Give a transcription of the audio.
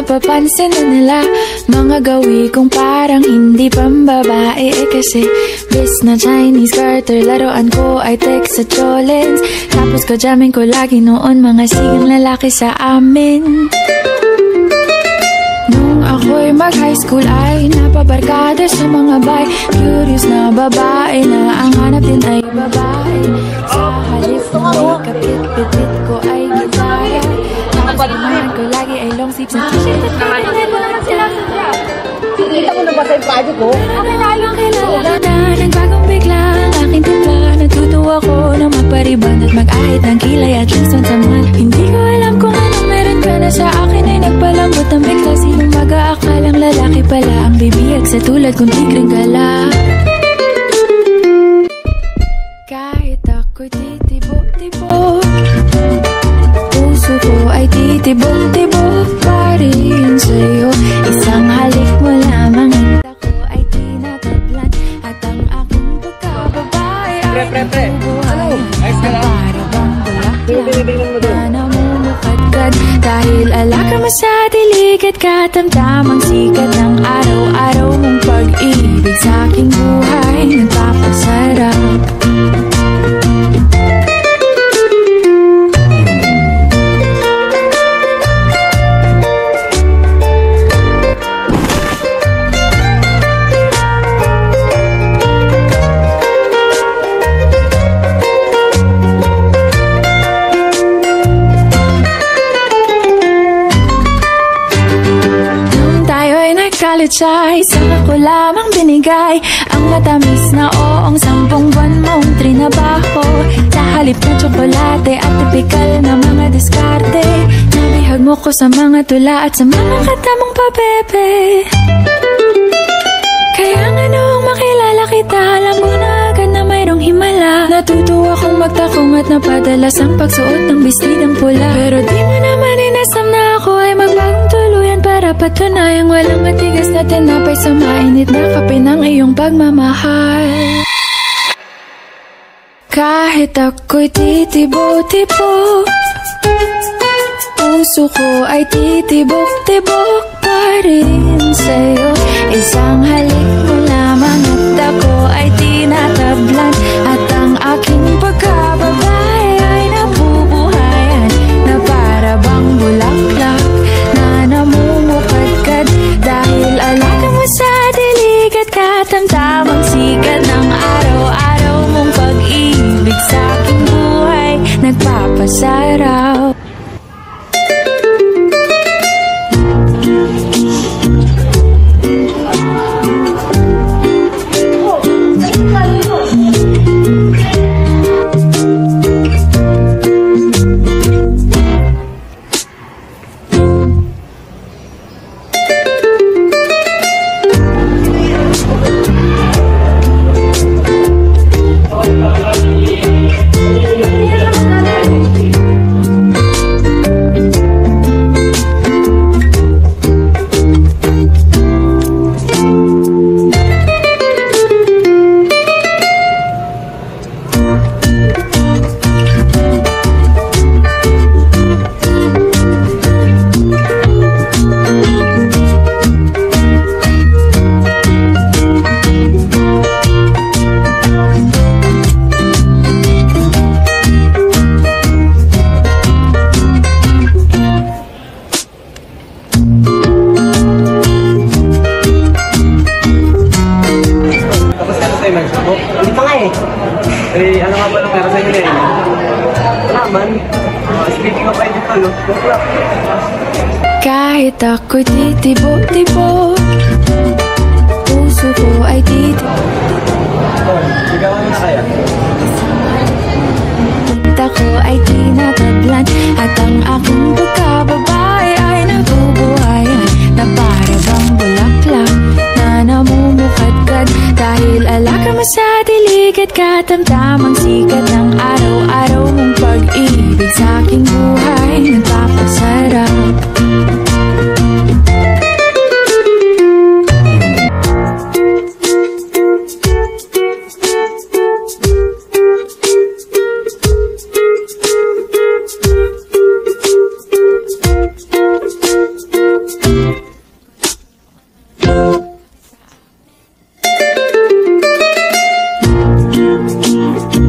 napapansin na nila mga gawi kong parang hindi pambabae. Kasi bis na Chinese Carter, laruan ko ay text at cholens. Tapos kajamin ko lagi noon mga sigang lalaki sa amin. Nung ako'y mag-high school ay napabarkada sa mga bay. Curious na babae na ang hanap din ay babae. Sa halip na may kapit-pipit ko ay gitara. Nakasamahan ko lagi ay long sleeves na t-shirt at kita mo na ba sa ipago ko? Nagbagong bigla ang aking timpla. Natutuwa ko na magpariban at mag-ahit ng kilay at least once a month. Hindi ko alam kung anong meron ka na sa akin ay nagpalambot ang bigla. Sinong mag-aakalang lalaki pala ang bibiyag sa tulad kong tigreng gala. Kahit ako'y titibok-tibok, puso ko ay titibok-tibok pa rin sa'yo. Isang halik mo lamang at ako ay tinatablan. At ang aking pagkababae ay nabubuhay na para bang bulaklak na namumukadkad. Dahil alaka mo sa dilig at katamtamang sikat ng araw-araw mong pag-ibig sa aking buhay nagpapasarap. Ay saka ko lamang binigay ang matamis na oong 10 buwan mong trinabaho. Sa halip na tsokolate at tipikal na mga diskarte, nabihag mo ko sa mga tula at sa mga katamong pabebe. Kaya nga noong makilala kita, alam mo na agad na mayroong himala. Natutuwa kong magtakong at napadalas ang pagsuot ng bestidang pula. Pero di mo naman inasam na ako ay magbagong tuluyan para patunayang walang matigas na tinapay sa mainit na kape ng iyong pagmamahal. Kahit ako'y titibok-tibok, puso ko ay titibok-tibok pa rin sa'yo. Isang halik mo lamang at ako ay tinatablan. At ang aking pagkababae ay nabubuhayan na para bang bulaklak na namumukadkad. Dahil alaga mo sa dilig at katamtamang sikat ng araw-araw mong pag-ibig sa aking buhay nagpapasaraw. Hindi pa nga eh. Eh, ano nga ba nung meron sa inyo eh? Wala man. Speaking of editor, kahit ako'y titibok-tibok, puso ko ay titibok-tibok. Sigawan na kaya? Ako ay tinatablan. At ang aking pagkababae ay nabubuhayan na para bang bulaklak na namumukadkad. Dahil alaga mo sa dilig at katamtamang sikat ng araw-araw mong pag-ibig sa aking buhay nagpapasarap. Thank